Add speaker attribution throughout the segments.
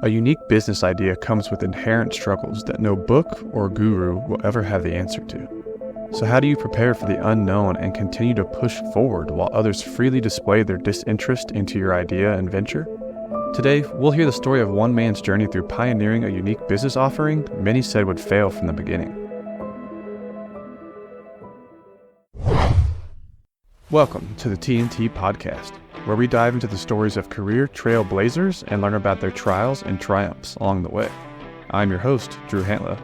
Speaker 1: A unique business idea comes with inherent struggles that no book or guru will ever have the answer to. So how do you prepare for the unknown and continue to push forward while others freely display their disinterest into your idea and venture? Today, we'll hear the story of one man's journey through pioneering a unique business offering many said would fail from the beginning. Welcome to the TnT Podcast, where we dive into the stories of career trailblazers and learn about their trials and triumphs along the way. I'm your host, Drew Hantla,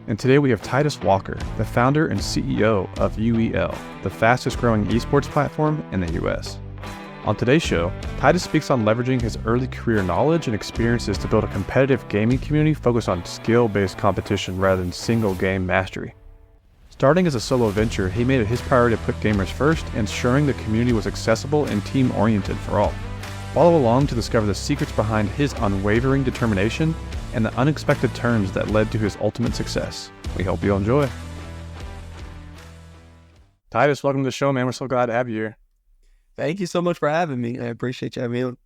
Speaker 1: and today we have Titus Walker, the founder and CEO of UEL, the fastest growing eSports platform in the US. On today's show, Titus speaks on leveraging his early career knowledge and experiences to build a competitive gaming community focused on skill-based competition rather than single game mastery. Starting as a solo venture, he made it his priority to put gamers first, ensuring the community was accessible and team-oriented for all. Follow along to discover the secrets behind his unwavering determination and the unexpected turns that led to his ultimate success. We hope you'll enjoy. Titus, welcome to the show, man. We're so glad to have you here.
Speaker 2: Thank you so much for having me. I appreciate you having me on.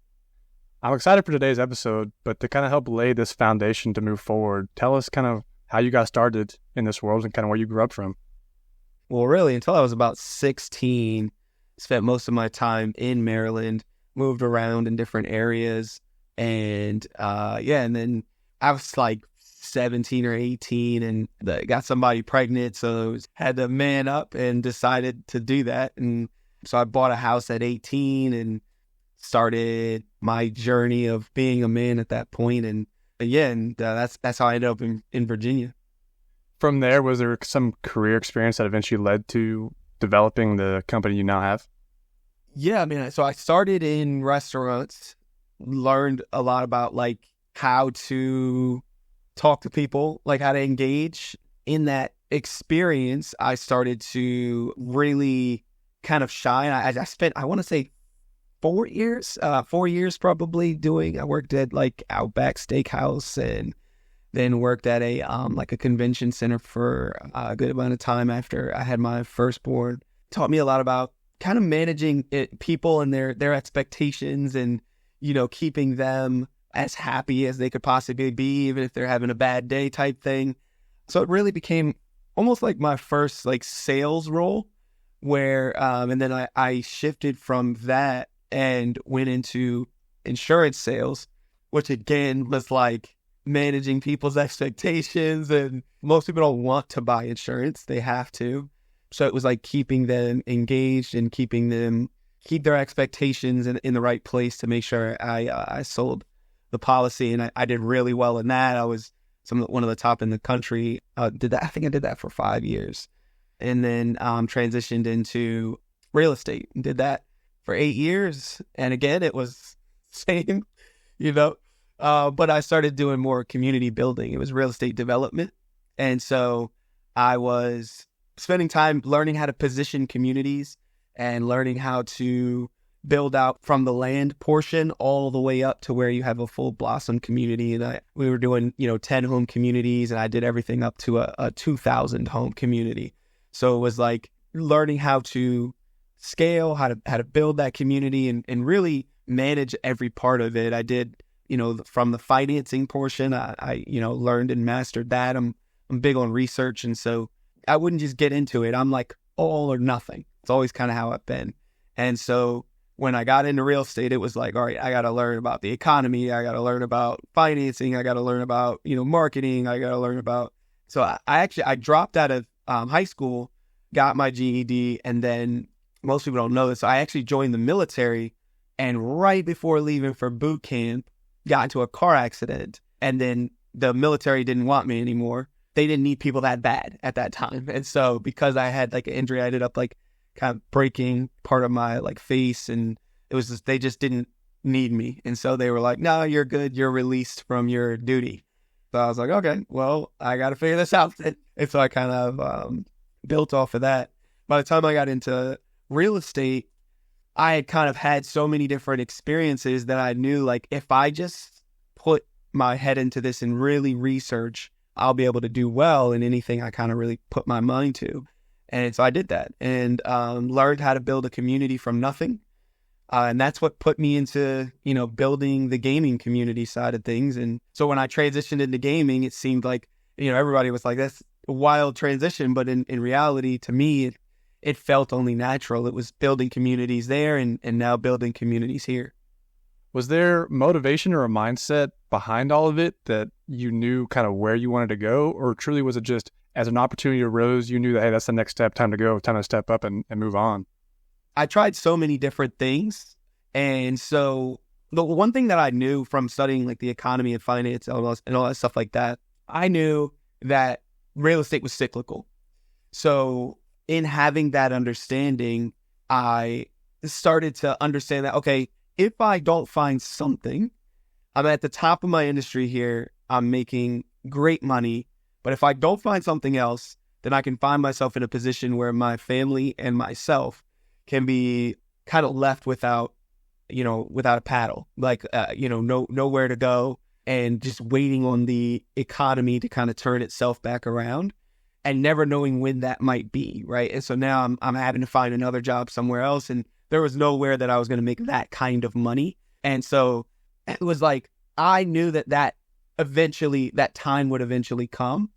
Speaker 1: I'm excited for today's episode, but to kind of help lay this foundation to move forward, tell us kind of how you got started in this world and kind of where you grew up from.
Speaker 2: Well, really, until I was about 16, spent most of my time in Maryland, moved around in different areas. And and then I was like 17 or 18 and got somebody pregnant. So had to man up and decided to do that. And so I bought a house at 18 and started my journey of being a man at that point. And that's how I ended up in Virginia.
Speaker 1: From there, was there some career experience that eventually led to developing the company you now have?
Speaker 2: Yeah, I mean, so I started in restaurants, learned a lot about like how to talk to people, like how to engage. In that experience, I started to really kind of shine. I spent, I want to say 4 years probably I worked at like Outback Steakhouse and then worked at a like a convention center for a good amount of time after I had my firstborn. Taught me a lot about kind of managing people and their expectations and, you know, keeping them as happy as they could possibly be, even if they're having a bad day type thing. So it really became almost like my first like sales role where, and then I shifted from that and went into insurance sales, which again was like managing people's expectations. And most people don't want to buy insurance. They have to. So it was like keeping them engaged and keep their expectations in the right place to make sure I sold the policy. And I did really well in that. I was one of the top in the country. Did that. I think I did that for 5 years. And then transitioned into real estate and did that for 8 years. And again, it was same, you know, but I started doing more community building. It was real estate development. And so I was spending time learning how to position communities and learning how to build out from the land portion all the way up to where you have a full blossom community. And we were doing, 10 home communities, and I did everything up to a 2,000 home community. So it was like learning how to scale, how to build that community and really manage every part of it. I did, from the financing portion, I learned and mastered that. I'm big on research. And so I wouldn't just get into it. I'm like all or nothing. It's always kind of how I've been. And so when I got into real estate, it was like, all right, I got to learn about the economy. I got to learn about financing. I got to learn about, marketing. I got to learn about. So I dropped out of high school, got my GED, and then most people don't know this. So I actually joined the military, and right before leaving for boot camp, got into a car accident, and then the military didn't want me anymore. They didn't need people that bad at that time. And so because I had like an injury, I ended up like kind of breaking part of my like face, and it was just, they just didn't need me. And so they were like, no, you're good. You're released from your duty. So I was like, okay, well, I got to figure this out. And so I kind of built off of that. By the time I got into real estate, I had kind of had so many different experiences that I knew like if I just put my head into this and really research, I'll be able to do well in anything I kind of really put my mind to. And so I did that and learned how to build a community from nothing. And that's what put me into, building the gaming community side of things. And so when I transitioned into gaming, it seemed like, everybody was like, that's a wild transition. But in reality, to me, it felt only natural. It was building communities there and now building communities here.
Speaker 1: Was there motivation or a mindset behind all of it that you knew kind of where you wanted to go? Or truly was it just as an opportunity arose, you knew that, hey, that's the next step, time to go, time to step up and move on?
Speaker 2: I tried so many different things. And so the one thing that I knew from studying like the economy and finance and all that stuff like that, I knew that real estate was cyclical. So in having that understanding, I started to understand that, okay, if I don't find something, I'm at the top of my industry here, I'm making great money, but if I don't find something else, then I can find myself in a position where my family and myself can be kind of left without a paddle, like, nowhere to go and just waiting on the economy to kind of turn itself back around and never knowing when that might be, right? And so now I'm having to find another job somewhere else, and there was nowhere that I was going to make that kind of money. And so it was like, I knew that time would eventually come.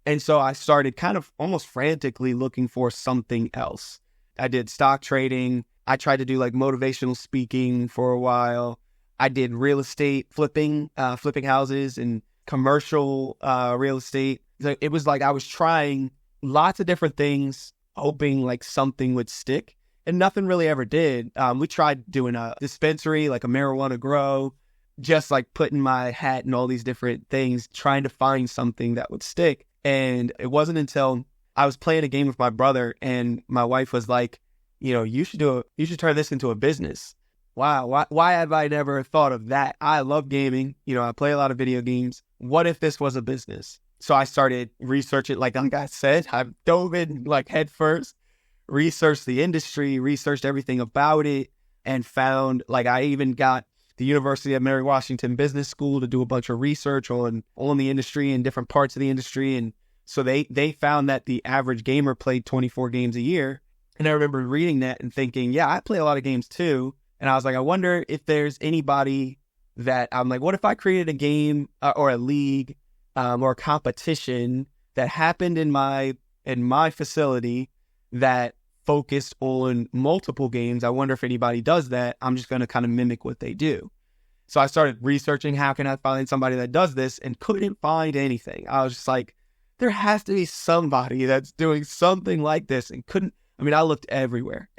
Speaker 2: And so I started kind of almost frantically looking for something else. I did stock trading. I tried to do like motivational speaking for a while. I did real estate flipping houses and commercial real estate. So it was like I was trying lots of different things, hoping like something would stick, and nothing really ever did. We tried doing a dispensary, like a marijuana grow, just like putting my hat in all these different things, trying to find something that would stick. And it wasn't until I was playing a game with my brother and my wife was like, you should turn this into a business. Wow. Why have I never thought of that? I love gaming. I play a lot of video games. What if this was a business? So I started researching, like I said, I dove in like head first, researched the industry, researched everything about it, and found like I even got the University of Mary Washington Business School to do a bunch of research on the industry and different parts of the industry. And so they found that the average gamer played 24 games a year. And I remember reading that and thinking, yeah, I play a lot of games too. And I was like, I wonder if there's anybody that I'm like, what if I created a game or a league or a competition that happened in my facility that focused on multiple games? I wonder if anybody does that. I'm just going to kind of mimic what they do. So I started researching, how can I find somebody that does this, and couldn't find anything. I was just like, there has to be somebody that's doing something like this, and I looked everywhere,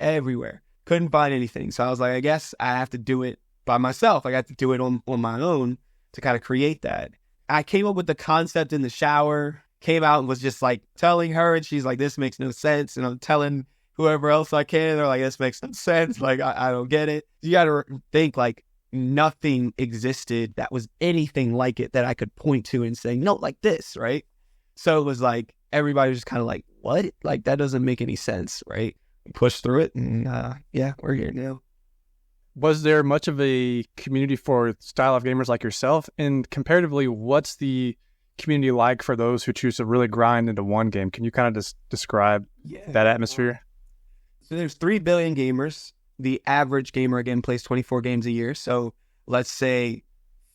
Speaker 2: couldn't find anything. So I was like, I guess I have to do it by myself. I got to do it on my own to kind of create that. I came up with the concept in the shower, came out and was just like telling her, and she's like, this makes no sense. And I'm telling whoever else I can, they're like, this makes no sense. Like, I don't get it. You got to think like nothing existed that was anything like it that I could point to and say, no, like this, right? So it was like, everybody was just kind of like, what? Like, that doesn't make any sense, right? We pushed through it, and we're here now.
Speaker 1: Was there much of a community for style of gamers like yourself? And comparatively, what's the community like for those who choose to really grind into one game? Can you kind of just describe that atmosphere?
Speaker 2: So there's 3 billion gamers. The average gamer, again, plays 24 games a year. So let's say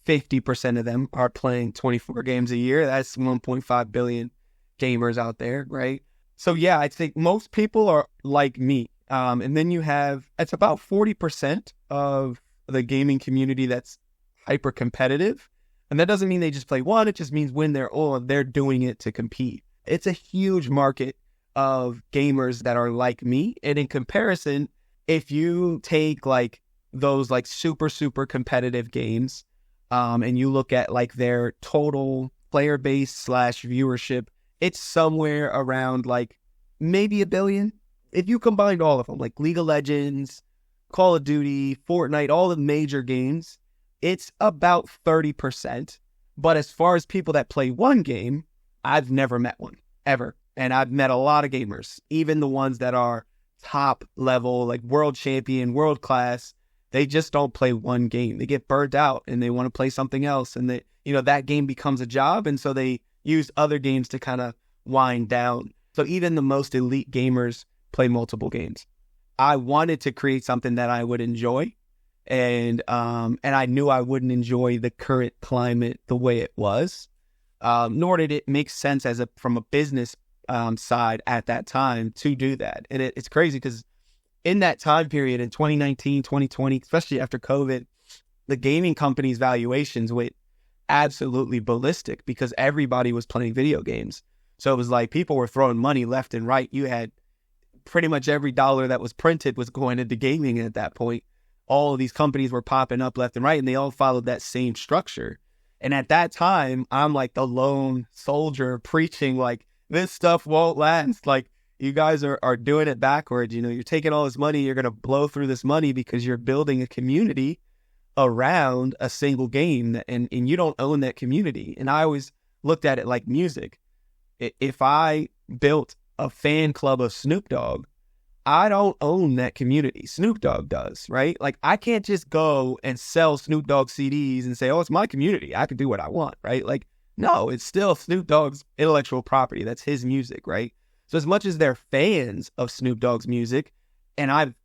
Speaker 2: 50% of them are playing 24 games a year. That's 1.5 billion gamers out there, right? So yeah, I think most people are like me. And then you have, it's about 40% of the gaming community that's hyper competitive. And that doesn't mean they just play one. It just means when they're on, they're doing it to compete. It's a huge market of gamers that are like me. And in comparison, if you take like those like super, super competitive games, and you look at like their total player base / viewership, it's somewhere around like maybe 1 billion. If you combined all of them, like League of Legends, Call of Duty, Fortnite, all the major games, it's about 30%. But as far as people that play one game, I've never met one, ever. And I've met a lot of gamers, even the ones that are top level, like world champion, world class. They just don't play one game. They get burnt out and they want to play something else. And they, that game becomes a job. And so they use other games to kind of wind down. So even the most elite gamers play multiple games. I wanted to create something that I would enjoy. And I knew I wouldn't enjoy the current climate the way it was. Nor did it make sense from a business side at that time to do that. And it's crazy because in that time period in 2019, 2020, especially after COVID, the gaming companies' valuations went absolutely ballistic because everybody was playing video games. So it was like people were throwing money left and right. You had pretty much every dollar that was printed was going into gaming at that point. All of these companies were popping up left and right, and they all followed that same structure. And at that time, I'm like the lone soldier preaching like, this stuff won't last. Like, you guys are doing it backwards. You know, you're taking all this money, you're going to blow through this money because you're building a community around a single game, and you don't own that community. And I always looked at it like music. If I built a fan club of Snoop Dogg, I don't own that community. Snoop Dogg does, right? Like, I can't just go and sell Snoop Dogg CDs and say, oh, it's my community, I can do what I want, right? Like, no, it's still Snoop Dogg's intellectual property. That's his music, right? So as much as they're fans of Snoop Dogg's music and I've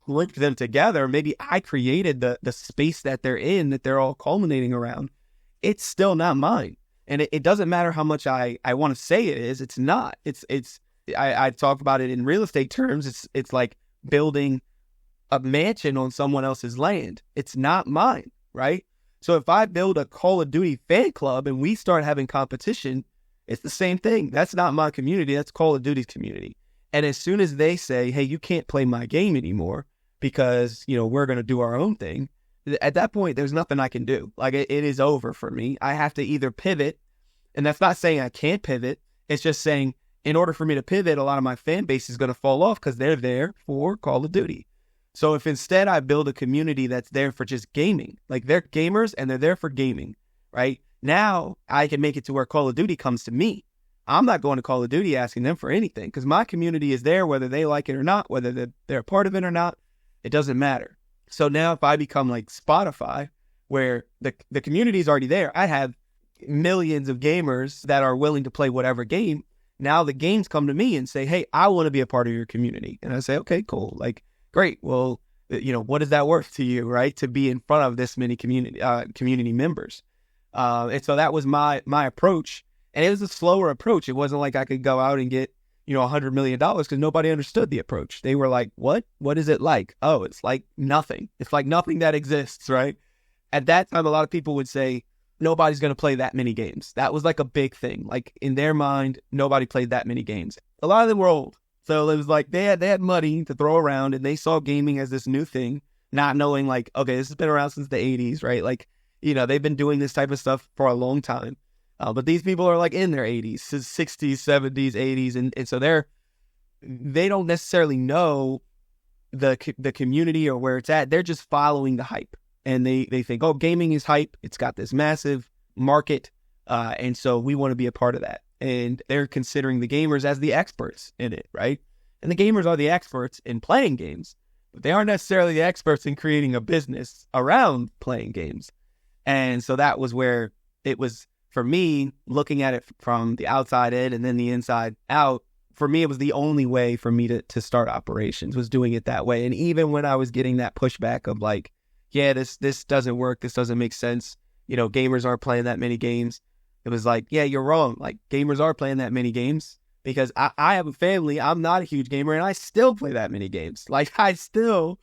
Speaker 2: linked them together, maybe I created the space that they're in, that they're all culminating around, it's still not mine. And it doesn't matter how much I want to say it is, it's not. I talk about it in real estate terms. It's like building a mansion on someone else's land. It's not mine, right? So if I build a Call of Duty fan club and we start having competition, it's the same thing. That's not my community. That's Call of Duty's community. And as soon as they say, hey, you can't play my game anymore because, you know, we're going to do our own thing, at that point, there's nothing I can do. Like, it is over for me. I have to either pivot, and that's not saying I can't pivot. It's just saying in order for me to pivot, a lot of my fan base is going to fall off because they're there for Call of Duty. So if instead I build a community that's there for just gaming, like they're gamers and they're there for gaming, right? Now I can make it to where Call of Duty comes to me. I'm not going to Call of Duty asking them for anything because my community is there whether they like it or not, whether they're a part of it or not, it doesn't matter. So now if I become like Spotify, where the community is already there, I have millions of gamers that are willing to play whatever game. Now the games come to me and say, hey, I want to be a part of your community. And I say, okay, cool. Like, great. Well, you know, what is that worth to you, right? To be in front of this many community members. And so that was my approach. And it was a slower approach. It wasn't like I could go out and get, you know, $100 million because nobody understood the approach. They were like, what? What is it like? Oh, it's like nothing. It's like nothing that exists, right? At that time, a lot of people would say, nobody's going to play that many games. That was like a big thing. Like in their mind, nobody played that many games. A lot of them were old. So it was like they had money to throw around and they saw gaming as this new thing, not knowing like, okay, this has been around since the 80s, right? Like, you know, they've been doing this type of stuff for a long time. But these people are like in their 80s, 60s, 70s, 80s. And so they don't necessarily know the community or where it's at. They're just following the hype. And they think, oh, gaming is hype. It's got this massive market. And so we want to be a part of that. And they're considering the gamers as the experts in it, right? And the gamers are the experts in playing games, but they aren't necessarily the experts in creating a business around playing games. And so that was where it was, for me, looking at it from the outside in and then the inside out. For me, it was the only way for me to start operations, was doing it that way. And even when I was getting that pushback of like, yeah, this doesn't work, this doesn't make sense, you know, gamers aren't playing that many games. It was like, yeah, you're wrong. Like, gamers are playing that many games because I have a family. I'm not a huge gamer and I still play that many games. Like, I still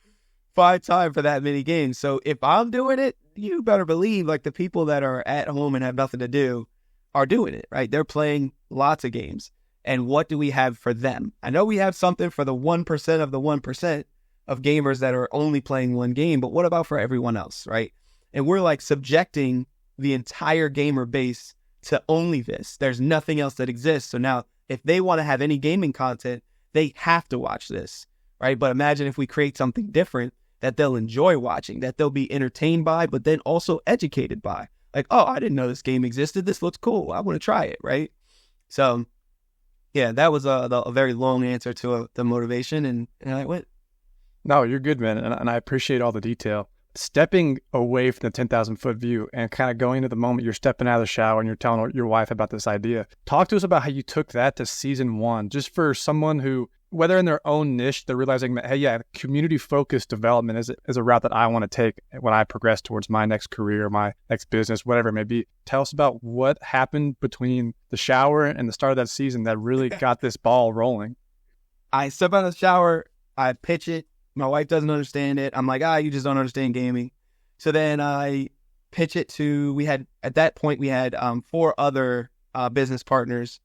Speaker 2: find time for that many games. So if I'm doing it, you better believe like the people that are at home and have nothing to do are doing it, right? They're playing lots of games. And what do we have for them? I know we have something for the 1% of the 1% of gamers that are only playing one game, but what about for everyone else, right? And we're like subjecting the entire gamer base to only this. There's nothing else that exists. So now if they want to have any gaming content, they have to watch this, right? But imagine if we create something different that they'll enjoy watching, that they'll be entertained by, but then also educated by. Like, oh, I didn't know this game existed. This looks cool. I want to try it, right? So yeah, that was a very long answer to the motivation, and I went.
Speaker 1: No, you're good, man, and I appreciate all the detail. Stepping away from the 10,000 foot view and kind of going into the moment you're stepping out of the shower and you're telling your wife about this idea. Talk to us about how you took that to season 1, just for someone who whether in their own niche, they're realizing that, hey, yeah, community-focused development is a route that I want to take when I progress towards my next career, my next business, whatever it may be. Tell us about what happened between the shower and the start of that season that really got this ball rolling.
Speaker 2: I step out of the shower, I pitch it. My wife doesn't understand it. I'm like, you just don't understand gaming. So then I pitch it to, at that point, we had 4 other business partners.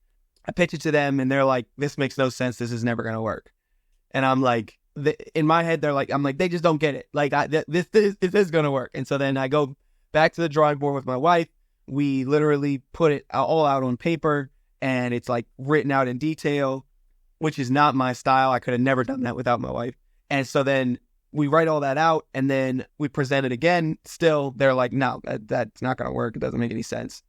Speaker 2: I pitch it to them and they're like, this makes no sense. This is never going to work. And I'm like, in my head, I'm like, they just don't get it. Like, this is going to work. And so then I go back to the drawing board with my wife. We literally put it all out on paper and it's like written out in detail, which is not my style. I could have never done that without my wife. And so then we write all that out and then we present it again. Still, they're like, no, that's not going to work. It doesn't make any sense.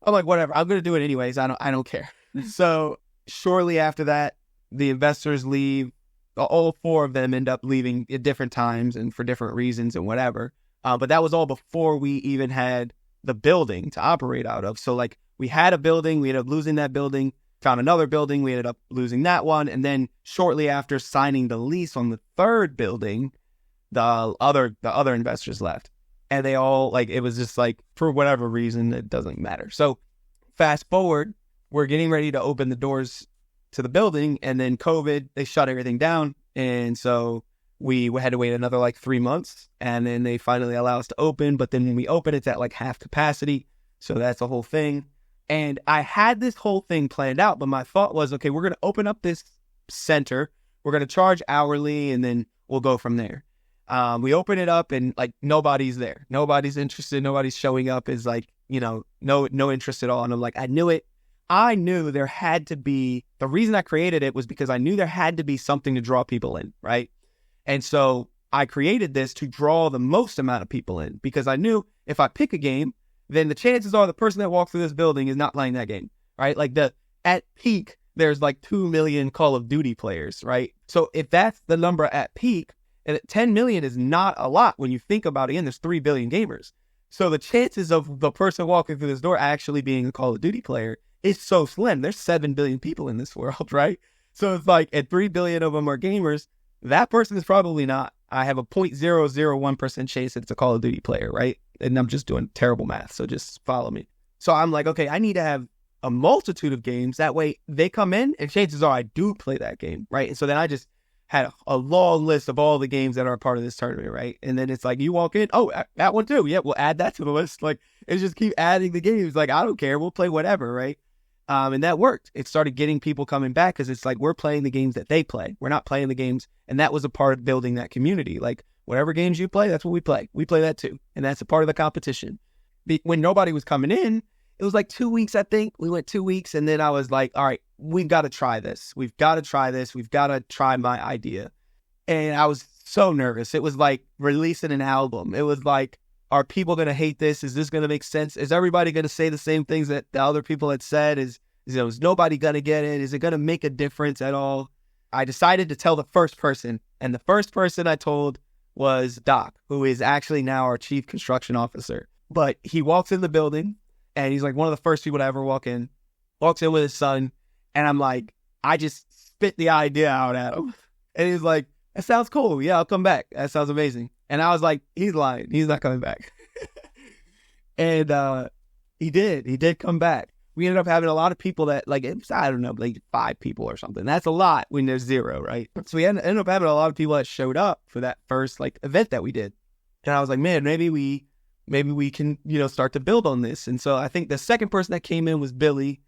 Speaker 2: I'm like, whatever. I'm going to do it anyways. I don't care. So shortly after that, the investors leave. All 4 of them end up leaving at different times and for different reasons and whatever. But that was all before we even had the building to operate out of. So like we had a building, we ended up losing that building, found another building, we ended up losing that one. And then shortly after signing the lease on the 3rd building, the other investors left. And they all, like, it was just like, for whatever reason, it doesn't matter. So fast forward, we're getting ready to open the doors to the building, and then COVID, they shut everything down. And so we had to wait another like 3 months, and then they finally allow us to open. But then when we open, it's at like half capacity. So that's the whole thing. And I had this whole thing planned out, but my thought was, okay, we're going to open up this center. We're going to charge hourly, and then we'll go from there. We open it up and like nobody's there. Nobody's interested. Nobody's showing up. Is like, no interest at all. And I'm like, I knew it. I knew there had to be, the reason I created it was because I knew there had to be something to draw people in, right? And so I created this to draw the most amount of people in, because I knew if I pick a game, then the chances are the person that walks through this building is not playing that game, right? Like at peak, there's like 2 million Call of Duty players, right? So if that's the number at peak, and 10 million is not a lot when you think about it, again, there's 3 billion gamers. So the chances of the person walking through this door actually being a Call of Duty player is so slim. There's 7 billion people in this world, right? So it's like, at 3 billion of them are gamers, that person is probably not. I have a 0.001% chance that it's a Call of Duty player, right? And I'm just doing terrible math, so just follow me. So I'm like, okay, I need to have a multitude of games. That way they come in and chances are I do play that game, right? And so then I just had a long list of all the games that are a part of this tournament, right? And then it's like, you walk in, oh, that one too. Yeah, we'll add that to the list. Like, it's just keep adding the games. Like, I don't care. We'll play whatever, right? And that worked. It started getting people coming back because it's like, we're playing the games that they play. We're not playing the games. And that was a part of building that community. Like, whatever games you play, that's what we play. We play that too. And that's a part of the competition. When nobody was coming in, it was like 2 weeks, I think. We went 2 weeks. And then I was like, all right, we've got to try this. We've got to try this. We've got to try my idea. And I was so nervous. It was like releasing an album. It was like, are people going to hate this? Is this going to make sense? Is everybody going to say the same things that the other people had said? Is nobody going to get it? Is it going to make a difference at all? I decided to tell the first person. And the first person I told was Doc, who is actually now our chief construction officer. But he walks in the building and he's like one of the first people to ever walk in with his son. And I'm like, I just spit the idea out at him. And he's like, that sounds cool. Yeah, I'll come back. That sounds amazing. And I was like, he's lying. He's not coming back. And he did come back. We ended up having a lot of people that, like, I don't know, like 5 people or something. That's a lot when there's 0, right? So we ended up having a lot of people that showed up for that first, like, event that we did. And I was like, man, maybe we can, start to build on this. And so I think the second person that came in was Billy.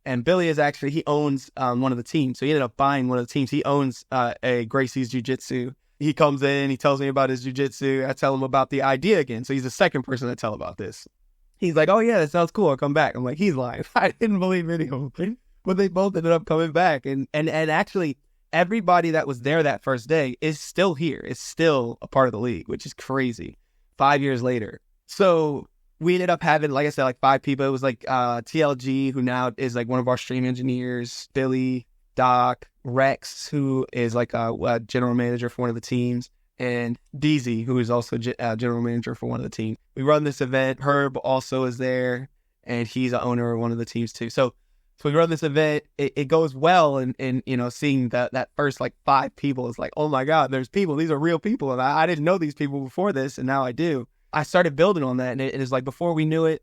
Speaker 2: And Billy is actually, he owns one of the teams. So he ended up buying one of the teams. He owns a Gracie's Jiu-Jitsu. He comes in, he tells me about his jiu-jitsu. I tell him about the idea again. So he's the second person to tell about this. He's like, oh yeah, that sounds cool. I'll come back. I'm like, he's lying. I didn't believe any of them. But they both ended up coming back. And actually, everybody that was there that first day is still here. Is still a part of the league, which is crazy. 5 years later. So we ended up having, like I said, like 5 people. It was like TLG, who now is like one of our stream engineers, Billy, Doc, Rex, who is like a general manager for one of the teams, and DZ, who is also general manager for one of the teams. We run this event. Herb also is there, and he's an owner of one of the teams too. So So we run this event, it goes well, and seeing that first like 5 people is like, oh my God, there's people, these are real people. And I didn't know these people before this, and now I do. I started building on that, and it is like before we knew it,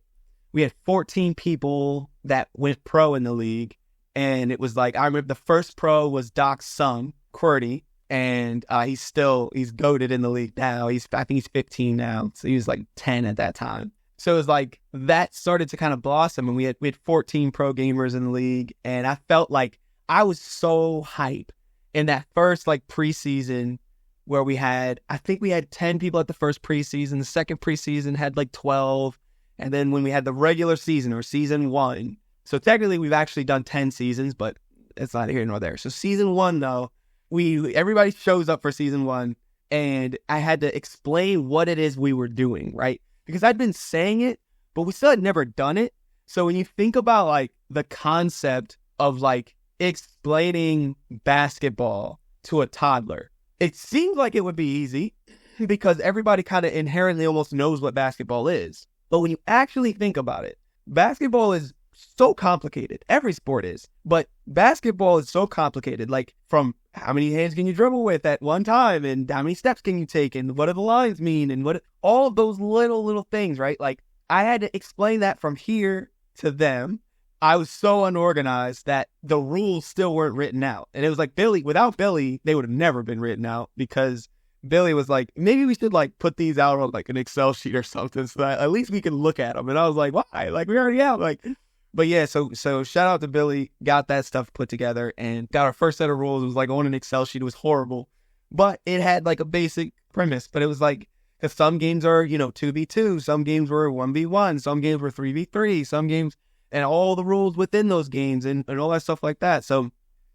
Speaker 2: we had 14 people that went pro in the league. And it was like, I remember the first pro was Doc's son, QWERTY, and he's goated in the league now. I think he's 15 now, so he was like 10 at that time. So it was like that started to kind of blossom, and we had 14 pro gamers in the league, and I felt like I was so hype in that first like preseason where I think we had 10 people at the first preseason. The second preseason had like 12, and then when we had the regular season or season 1, so technically we've actually done 10 seasons, but it's not here nor there. So season 1 though, everybody shows up for season 1, and I had to explain what it is we were doing, right? Because I'd been saying it, but we still had never done it. So when you think about like the concept of like explaining basketball to a toddler, it seems like it would be easy because everybody kind of inherently almost knows what basketball is. But when you actually think about it, basketball is so complicated. Every sport is, but basketball is so complicated. Like from how many hands can you dribble with at one time, and how many steps can you take, and what do the lines mean, and what all of those little things, right? Like I had to explain that from here to them. I was so unorganized that the rules still weren't written out, and it was like without Billy, they would have never been written out, because Billy was like, maybe we should like put these out on like an Excel sheet or something so that at least we can look at them. And I was like, why? Like we already have like. But yeah, so shout out to Billy, got that stuff put together and got our first set of rules. It was like on an Excel sheet. It was horrible, but it had like a basic premise. But it was like, because some games are, 2v2, some games were 1v1, some games were 3v3, some games, and all the rules within those games and all that stuff like that. So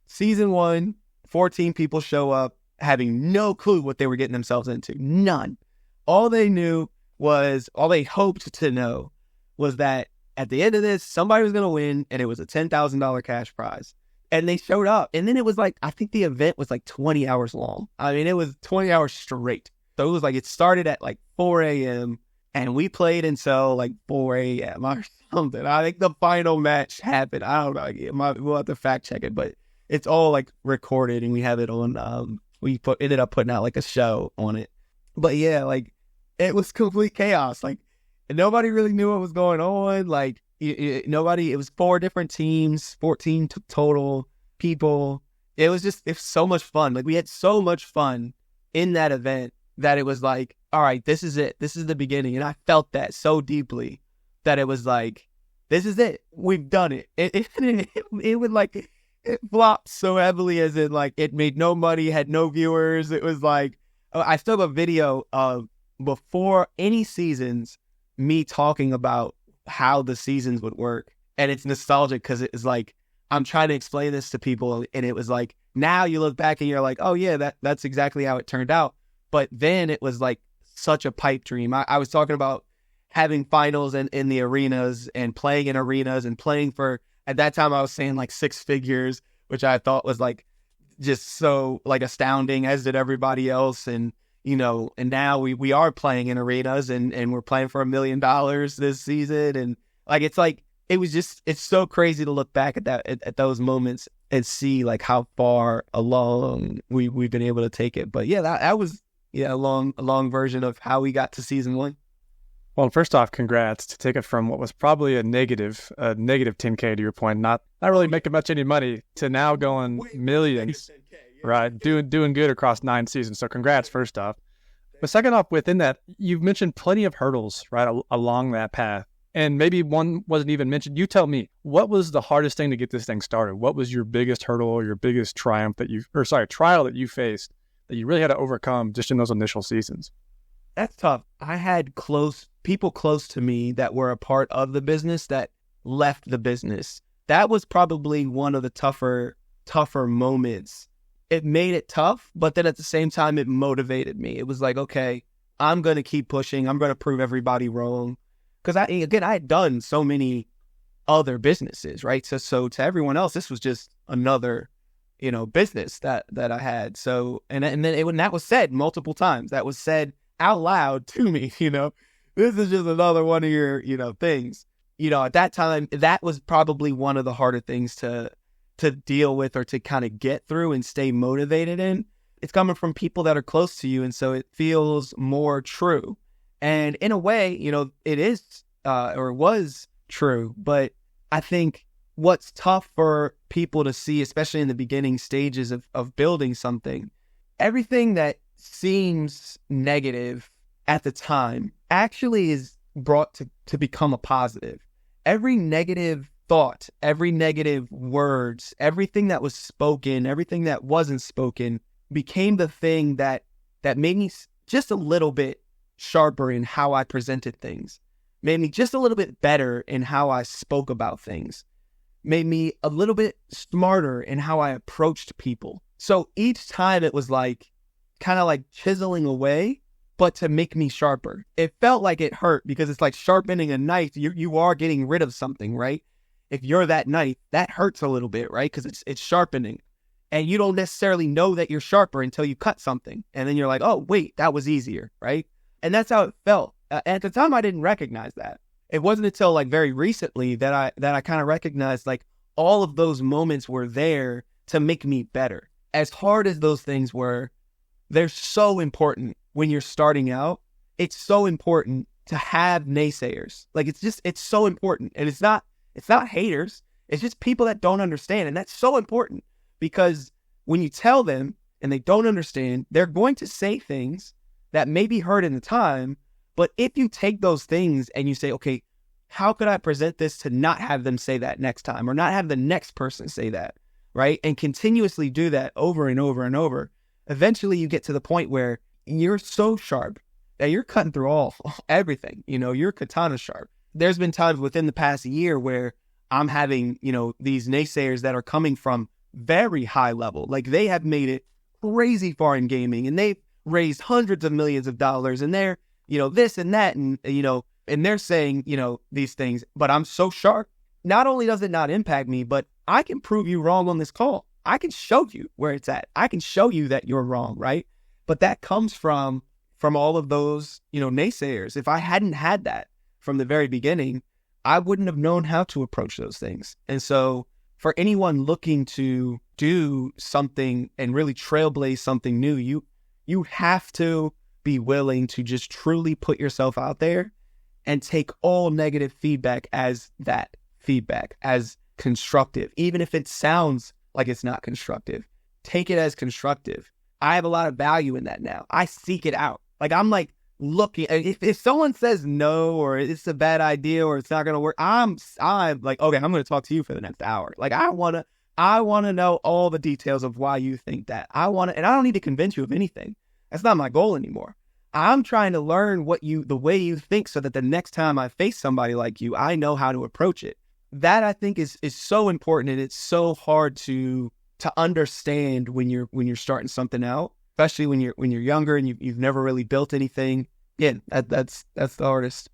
Speaker 2: season 1, 14 people show up having no clue what they were getting themselves into. None. All they hoped to know was that at the end of this, somebody was going to win, and it was a $10,000 cash prize. And they showed up. And then it was like, I think the event was like 20 hours long. I mean, it was 20 hours straight. So it was like, it started at like 4 a.m. and we played until like 4 a.m. or something. I think the final match happened. I don't know. We'll have to fact check it, but it's all like recorded, and we have it on, ended up putting out like a show on it. But yeah, like it was complete chaos. Like, and nobody really knew what was going on. Like, it was 4 different teams, 14 total people. It was so much fun. Like, we had so much fun in that event that it was like, all right, this is it. This is the beginning. And I felt that so deeply that it was like, this is it. We've done it. It would like, it flopped so heavily as in like, it made no money, had no viewers. It was like, I still have a video of before any seasons, me talking about how the seasons would work. And it's nostalgic because it's like, I'm trying to explain this to people, and it was like, now you look back and you're like, oh yeah, that's exactly how it turned out. But then it was like such a pipe dream. I was talking about having finals in the arenas and playing in arenas and playing for, at that time I was saying like 6 figures, which I thought was like just so like astounding, as did everybody else. And and now we are playing in arenas and we're playing for $1 million this season. And like, it's so crazy to look back at those moments and see like how far along we've been able to take it. But yeah, that was a long version of how we got to season 1.
Speaker 1: Well, first off, congrats to take it from what was probably a negative 10K to your point, not really making much any money, to now going millions. Right, doing good across 9 seasons. So congrats, first off. But second off, within that, you've mentioned plenty of hurdles, right, along that path. And maybe one wasn't even mentioned. You tell me, what was the hardest thing to get this thing started? What was your biggest hurdle or your biggest trial that you faced that you really had to overcome just in those initial seasons?
Speaker 2: That's tough. I had people close to me that were a part of the business that left the business. That was probably one of the tougher moments. It made it tough, but then at the same time, it motivated me. It was like, okay, I'm going to keep pushing. I'm going to prove everybody wrong. Because I had done so many other businesses, right? So to everyone else, this was just another, business that I had. So, and then that was said multiple times. That was said out loud to me, this is just another one of your, things. at that time, that was probably one of the harder things to deal with or to kind of get through and stay motivated in. It's coming from people that are close to you, and so it feels more true. And in a way, it is or was true, but I think what's tough for people to see, especially in the beginning stages of building something, everything that seems negative at the time actually is brought to become a positive. Every negative thought, every negative words, everything that was spoken, everything that wasn't spoken became the thing that made me just a little bit sharper in how I presented things, made me just a little bit better in how I spoke about things, made me a little bit smarter in how I approached people. So each time it was kind of like chiseling away, but to make me sharper. It felt like it hurt because it's like sharpening a knife. You are getting rid of something, right? If you're that knife, that hurts a little bit, right? Because it's sharpening. And you don't necessarily know that you're sharper until you cut something. And then you're like, oh, wait, that was easier, right? And that's how it felt. At the time, I didn't recognize that. It wasn't until very recently that I kind of recognized all of those moments were there to make me better. As hard as those things were, they're so important when you're starting out. It's so important to have naysayers. It's so important. And it's not haters. It's just people that don't understand. And that's so important because when you tell them and they don't understand, they're going to say things that may be heard in the time. But if you take those things and you say, okay, how could I present this to not have them say that next time or not have the next person say that, right? And continuously do that over and over and over. Eventually you get to the point where you're so sharp that you're cutting through everything, you're katana sharp. There's been times within the past year where I'm having, these naysayers that are coming from very high level. They have made it crazy far in gaming and they've raised hundreds of millions of dollars and they're, this and that. And, and they're saying, these things, but I'm so sharp. Not only does it not impact me, but I can prove you wrong on this call. I can show you where it's at. I can show you that you're wrong, right? But that comes from all of those, naysayers. If I hadn't had that from the very beginning, I wouldn't have known how to approach those things. And so for anyone looking to do something and really trailblaze something new, you have to be willing to just truly put yourself out there and take all negative feedback as that feedback, as constructive. Even if it sounds like it's not constructive, take it as constructive. I have a lot of value in that now. I seek it out. I'm looking, if someone says no, or it's a bad idea, or it's not going to work, I'm like, okay, I'm going to talk to you for the next hour. I want to know all the details of why you think that. And I don't need to convince you of anything. That's not my goal anymore. I'm trying to learn the way you think so that the next time I face somebody like you, I know how to approach it. That I think is so important, and it's so hard to understand when you're starting something out, especially when you're younger and you've never really built anything. Yeah, that's the hardest.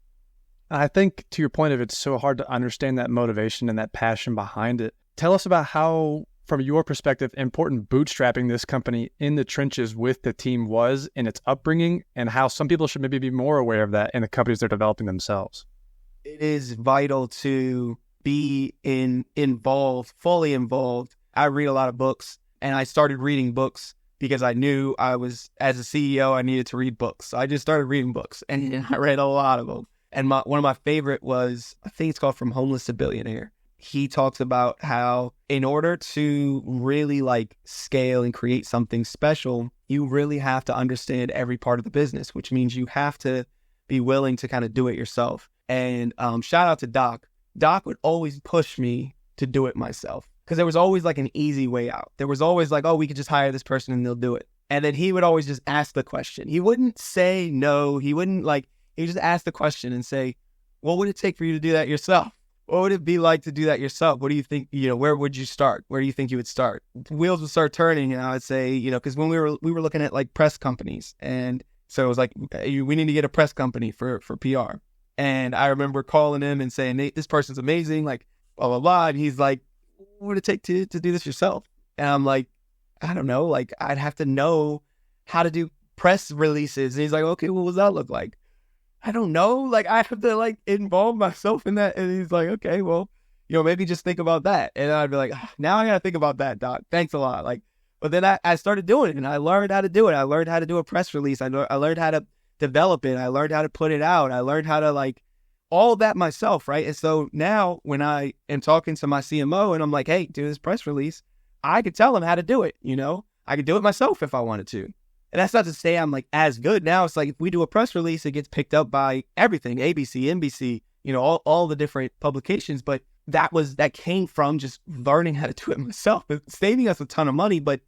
Speaker 1: I think to your point of it's so hard to understand that motivation and that passion behind it. Tell us about how, from your perspective, important bootstrapping this company in the trenches with the team was in its upbringing, and how some people should maybe be more aware of that in the companies they're developing themselves.
Speaker 2: It is vital to be fully involved. I read a lot of books, and I started reading books because I knew as a CEO, I needed to read books. So I just started reading books, and I read a lot of them. And one of my favorite was, I think it's called From Homeless to Billionaire. He talks about how in order to really scale and create something special, you really have to understand every part of the business, which means you have to be willing to kind of do it yourself. And shout out to Doc. Doc would always push me to do it myself because there was always an easy way out. There was always oh, we could just hire this person and they'll do it. And then he would always just ask the question. He wouldn't say no. He wouldn't he would just ask the question and say, what would it take for you to do that yourself? What would it be like to do that yourself? What do you think, where would you start? Where do you think you would start? Wheels would start turning, and I would say, because when we were looking at press companies, and so it was we need to get a press company for PR. And I remember calling him and saying, Nate, this person's amazing, blah, blah, blah. And he's like, what would it take to do this yourself? And I'm like, I don't know, I'd have to know how to do press releases. And he's like, okay, well, what does that look like? I don't know. Like, I have to like involve myself in that. And he's like, okay, well, maybe just think about that. And I'd be like, now I got to think about that, Doc. Thanks a lot. Like, but then I started doing it and I learned how to do it. I learned how to do a press release. I learned how to develop it. I learned how to put it out. I learned how to like all of that myself. Right. And so now when I am talking to my CMO and I'm like, hey, do this press release, I could tell him how to do it. I could do it myself if I wanted to. And that's not to say I'm like as good now. It's like if we do a press release, it gets picked up by everything, ABC, NBC, all the different publications. But that came from just learning how to do it myself. It's saving us a ton of money, but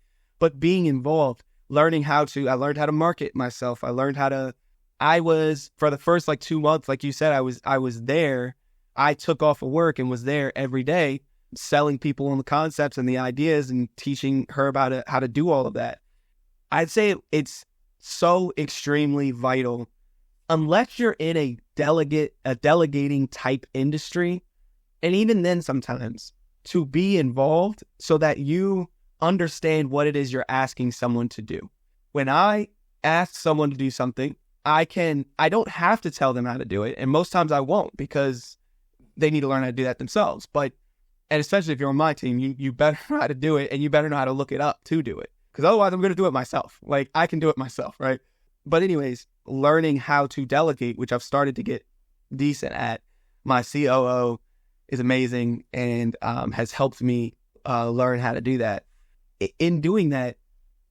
Speaker 2: being involved, I learned how to market myself. I was for the first like 2 months, like you said, I was there. I took off of work and was there every day selling people on the concepts and the ideas and teaching her about how to do all of that. I'd say it's so extremely vital, unless you're in a delegating type industry, and even then sometimes, to be involved so that you understand what it is you're asking someone to do. When I ask someone to do something, I don't have to tell them how to do it, and most times I won't because they need to learn how to do that themselves. And especially if you're on my team, you better know how to do it, and you better know how to look it up to do it. Because otherwise I'm going to do it myself. Like, I can do it myself, right? But anyways, learning how to delegate, which I've started to get decent at. My COO is amazing and has helped me learn how to do that. In doing that,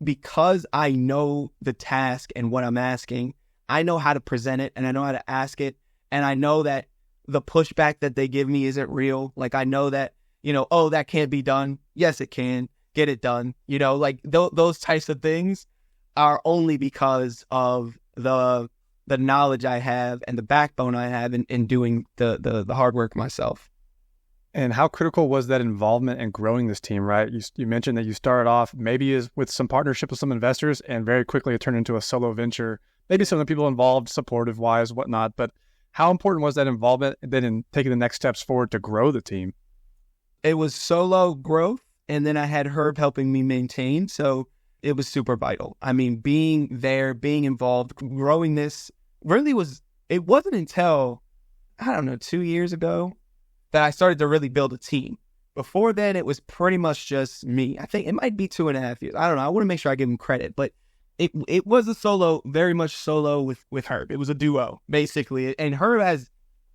Speaker 2: because I know the task and what I'm asking, I know how to present it and I know how to ask it. And I know that the pushback that they give me isn't real. Like, I know that, oh, that can't be done. Yes, it can. Get it done. Like those types of things are only because of the knowledge I have and the backbone I have in doing the hard work myself.
Speaker 1: And how critical was that involvement in growing this team, right? You mentioned that you started off maybe with some partnership with some investors and very quickly it turned into a solo venture. Maybe some of the people involved, supportive-wise, whatnot. But how important was that involvement then in taking the next steps forward to grow the team?
Speaker 2: It was solo growth. And then I had Herb helping me maintain. So it was super vital. I mean, being there, being involved, growing this it wasn't until, 2 years ago that I started to really build a team. Before then, it was pretty much just me. I think it might be 2.5 years. I don't know. I want to make sure I give him credit, but it was a solo, very much solo with Herb. It was a duo, basically. And Herb has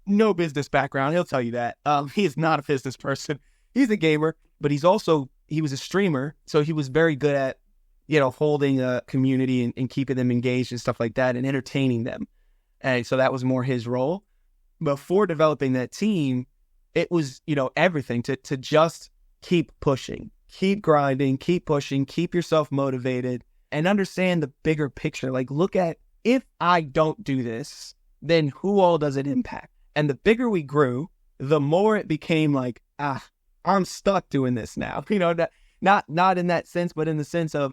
Speaker 2: no business background. He'll tell you that. He is not a business person. He's a gamer, but he was a streamer. So he was very good at, holding a community and keeping them engaged and stuff like that and entertaining them. And so that was more his role. Before developing that team, it was, everything to just keep pushing, keep grinding, keep pushing, keep yourself motivated and understand the bigger picture. Like, look at, if I don't do this, then who all does it impact? And the bigger we grew, the more it became like, I'm stuck doing this now. Not in that sense, but in the sense of,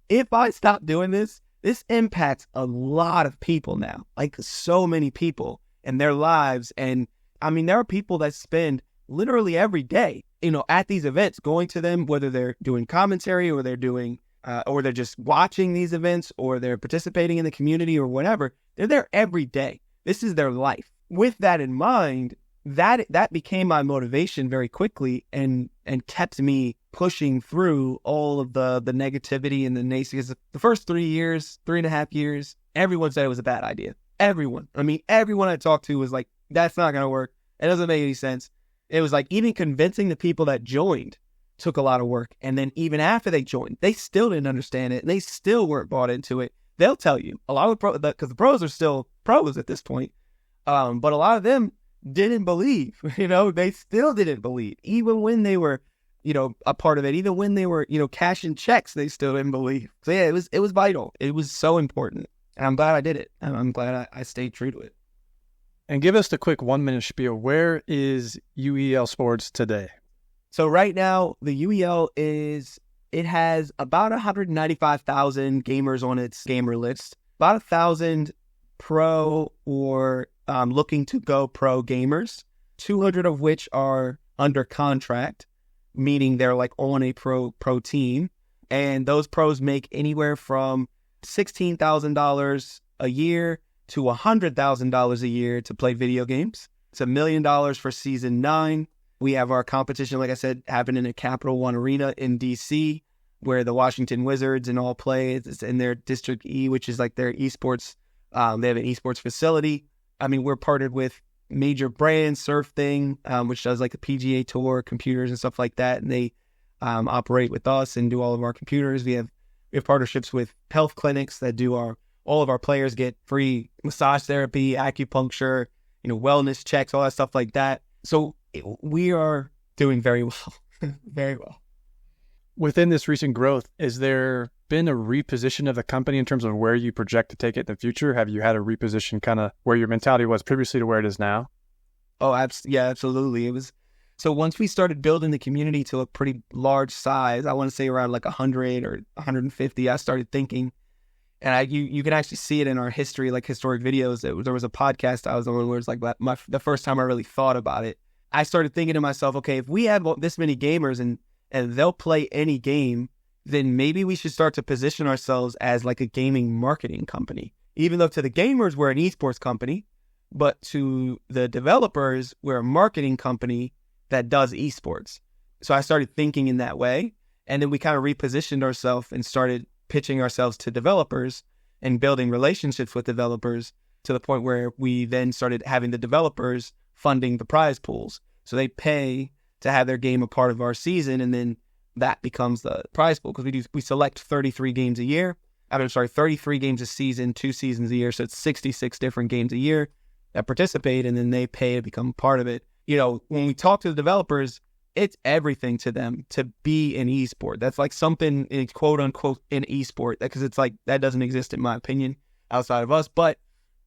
Speaker 2: if I stop doing this impacts a lot of people now, like so many people and their lives. And I mean, there are people that spend literally every day, at these events, going to them, whether they're doing commentary or they're doing, or they're just watching these events or they're participating in the community or whatever. They're there every day. This is their life. With that in mind, that became my motivation very quickly and kept me pushing through all of the negativity and the naysayers. The first 3.5 years, everyone said it was a bad idea. Everyone I talked to was like, that's not going to work. It doesn't make any sense. It was like, even convincing the people that joined took a lot of work. And then even after they joined, they still didn't understand it. And they still weren't bought into it. They'll tell you a lot of because the pros are still pros at this point. But a lot of them didn't believe, they still didn't believe, even when they were, a part of it, even when they were, cashing checks, they still didn't believe. So yeah, it was vital. It was so important. And I'm glad I did it. And I'm glad I stayed true to it.
Speaker 1: And give us the quick 1-minute spiel. Where is UEL Sports today?
Speaker 2: So right now, the UEL it has about 195,000 gamers on its gamer list, about 1,000 pro or looking to go pro gamers, 200 of which are under contract, meaning they're like on a pro team. And those pros make anywhere from $16,000 a year to $100,000 a year to play video games. It's $1 million for season 9. We have our competition, like I said, happening at Capital One Arena in DC, where the Washington Wizards and all play. It's in their District E, which is like their eSports. They have an eSports facility. I mean, we're partnered with major brands, Surf Thing, which does like the PGA Tour, computers and stuff like that. And they operate with us and do all of our computers. We have partnerships with health clinics that do all of our players get free massage therapy, acupuncture, wellness checks, all that stuff like that. So we are doing very well, very well.
Speaker 1: Within this recent growth, has there been a reposition of the company in terms of where you project to take it in the future? Have you had a reposition kind of where your mentality was previously to where it is now?
Speaker 2: Oh, yeah, absolutely. It was. So once we started building the community to a pretty large size, I want to say around like 100 or 150, I started thinking, and you can actually see it in our history, like historic videos. There was a podcast I was on where it's like the first time I really thought about it. I started thinking to myself, okay, if we have this many gamers and they'll play any game, then maybe we should start to position ourselves as like a gaming marketing company. Even though to the gamers, we're an esports company, but to the developers, we're a marketing company that does esports. So I started thinking in that way. And then we kind of repositioned ourselves and started pitching ourselves to developers and building relationships with developers to the point where we then started having the developers funding the prize pools. So they pay to have their game a part of our season, and then that becomes the prize pool, because we select 33 games a year. 33 games a season, 2 seasons a year. So it's 66 different games a year that participate, and then they pay to become part of it. When we talk to the developers, it's everything to them to be an esport. That's like something in quote unquote an esport, because it's like that doesn't exist in my opinion outside of us. But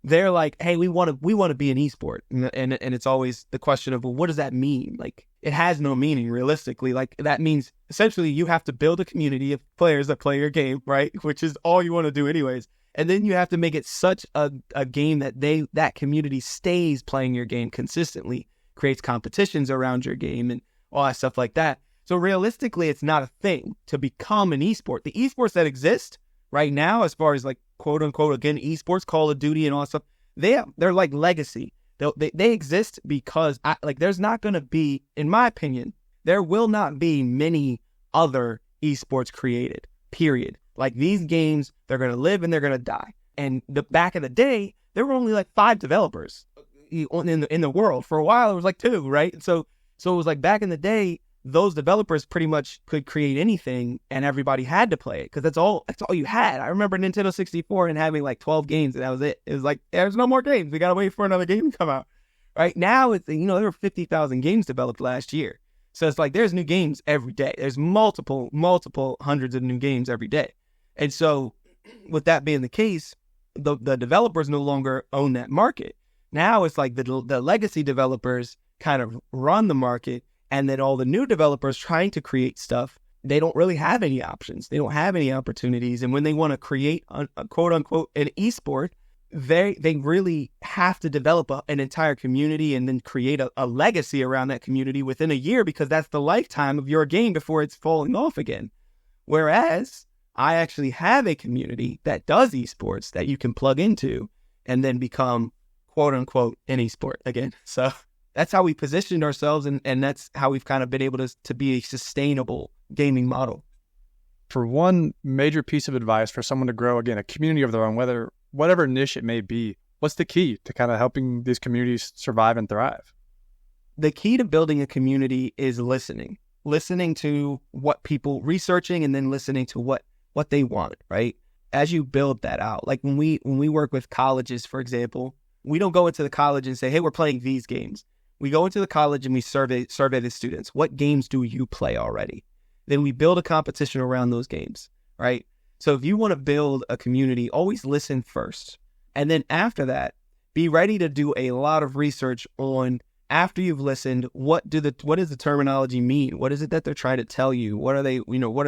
Speaker 2: they're like, hey, we want to be an esport, and it's always the question of, well, what does that mean? Like, it has no meaning realistically. Like, that means essentially you have to build a community of players that play your game, right? Which is all you want to do anyways. And then you have to make it such a game that that community stays playing your game consistently, creates competitions around your game and all that stuff like that. So realistically, it's not a thing to become an esport. The esports that exist right now, as far as like quote unquote, again, esports, Call of Duty and all that stuff, they're like legacy. They exist because there's not going to be, in my opinion, there will not be many other esports created, period. Like, these games, they're going to live and they're going to die. And back in the day, there were only like 5 developers in the world. For a while, it was like 2, right? So it was like back in the day, those developers pretty much could create anything and everybody had to play it, because that's all you had. I remember Nintendo 64 and having like 12 games, and that was it. It was like, there's no more games. We got to wait for another game to come out. Right now, it's, there were 50,000 games developed last year. So it's like there's new games every day. There's multiple hundreds of new games every day. And so with that being the case, the developers no longer own that market. Now it's like the legacy developers kind of run the market, and then all the new developers trying to create stuff, they don't really have any options. They don't have any opportunities. And when they want to create a quote unquote an esport, they really have to develop an entire community and then create a legacy around that community within a year, because that's the lifetime of your game before it's falling off again. Whereas I actually have a community that does esports that you can plug into and then become quote unquote an esport again. So that's how we positioned ourselves, and that's how we've kind of been able to be a sustainable gaming model.
Speaker 1: For one major piece of advice for someone to grow, again, a community of their own, whatever niche it may be, what's the key to kind of helping these communities survive and thrive?
Speaker 2: The key to building a community is listening to what people researching, and then listening to what they want, right? As you build that out, like when we work with colleges, for example, we don't go into the college and say, hey, we're playing these games. We go into the college and we survey the students. What games do you play already? Then we build a competition around those games, right? So if you want to build a community, always listen first. And then after that, be ready to do a lot of research on, after you've listened, what does the terminology mean? What is it that they're trying to tell you? What are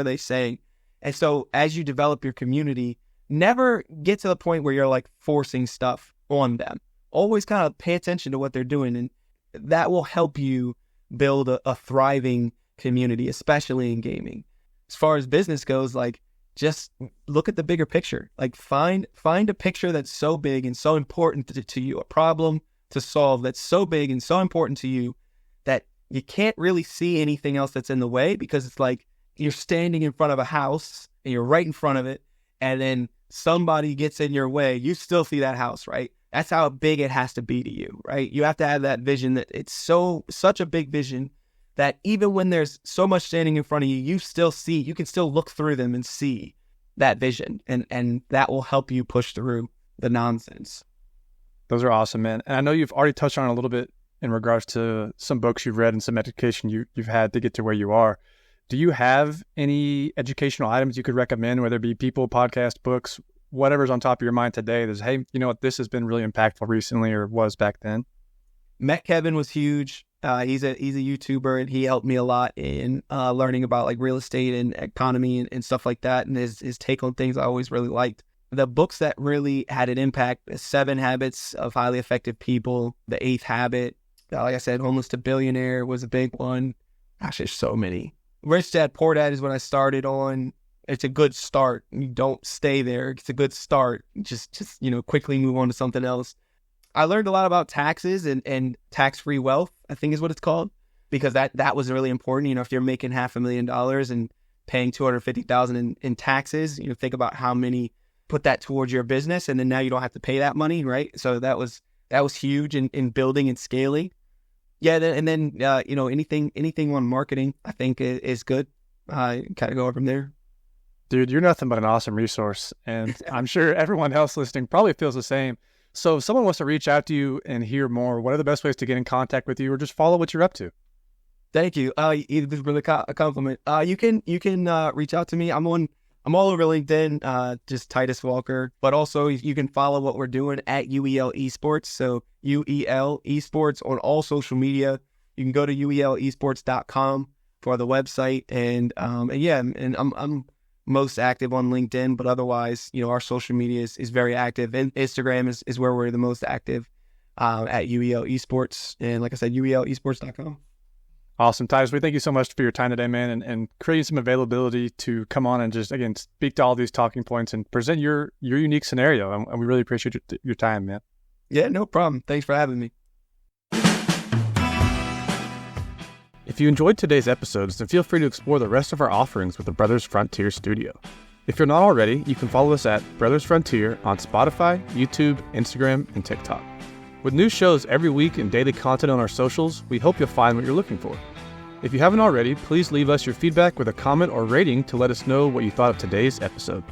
Speaker 2: they saying? And so as you develop your community, never get to the point where you're like forcing stuff on them. Always kind of pay attention to what they're doing, and that will help you build a thriving community, especially in gaming. As far as business goes, like, just look at the bigger picture. Like find a picture that's so big and so important to you, a problem to solve that's so big and so important to you that you can't really see anything else that's in the way, because it's like you're standing in front of a house and you're right in front of it, and then somebody gets in your way, you still see that house, right? That's how big it has to be to you, right? You have to have that vision, that it's such a big vision that even when there's so much standing in front of you, you can still look through them and see that vision, and that will help you push through the nonsense.
Speaker 1: Those are awesome, man. And I know you've already touched on it a little bit in regards to some books you've read and some education you've had to get to where you are. Do you have any educational items you could recommend, whether it be people, podcast, books, whatever's on top of your mind today that's, hey, you know what, this has been really impactful recently or was back then?
Speaker 2: Met Kevin was huge. He's a YouTuber, and he helped me a lot in learning about like real estate and economy and stuff like that. And his take on things I always really liked. The books that really had an impact: 7 Habits of Highly Effective People, The 8th Habit. Like I said, Homeless to Billionaire was a big one. Gosh, there's so many. Rich Dad, Poor Dad is what I started on. It's a good start. You don't stay there. It's a good start. Just quickly move on to something else. I learned a lot about taxes and tax-free wealth, I think is what it's called, because that was really important. If you're making $500,000 and paying $250,000 in taxes, think about how many put that towards your business, and then now you don't have to pay that money, right? So that was huge in building and scaling. Yeah, and then anything on marketing, I think is good. Kind of go from there.
Speaker 1: Dude, you're nothing but an awesome resource, and I'm sure everyone else listening probably feels the same. So if someone wants to reach out to you and hear more, what are the best ways to get in contact with you, or just follow what you're up to?
Speaker 2: Thank you. This is really a compliment. You can reach out to me. I'm all over LinkedIn, just Titus Walker, but also you can follow what we're doing at UEL eSports. So UEL eSports on all social media. You can go to uelesports.com for the website, and I'm most active on LinkedIn, but otherwise, our social media is very active, and Instagram is where we're the most active at UEL eSports, and like I said, uelesports.com.
Speaker 1: Awesome, Titus. We thank you so much for your time today, man, and creating some availability to come on and just, again, speak to all these talking points and present your unique scenario, and we really appreciate your time, man.
Speaker 2: Yeah, no problem. Thanks for having me.
Speaker 1: If you enjoyed today's episodes, then feel free to explore the rest of our offerings with the Brothers Frontier Studio. If you're not already, you can follow us at Brothers Frontier on Spotify, YouTube, Instagram, and TikTok. With new shows every week and daily content on our socials, we hope you'll find what you're looking for. If you haven't already, please leave us your feedback with a comment or rating to let us know what you thought of today's episode.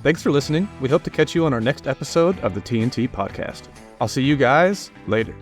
Speaker 1: Thanks for listening. We hope to catch you on our next episode of the TnT Podcast. I'll see you guys later.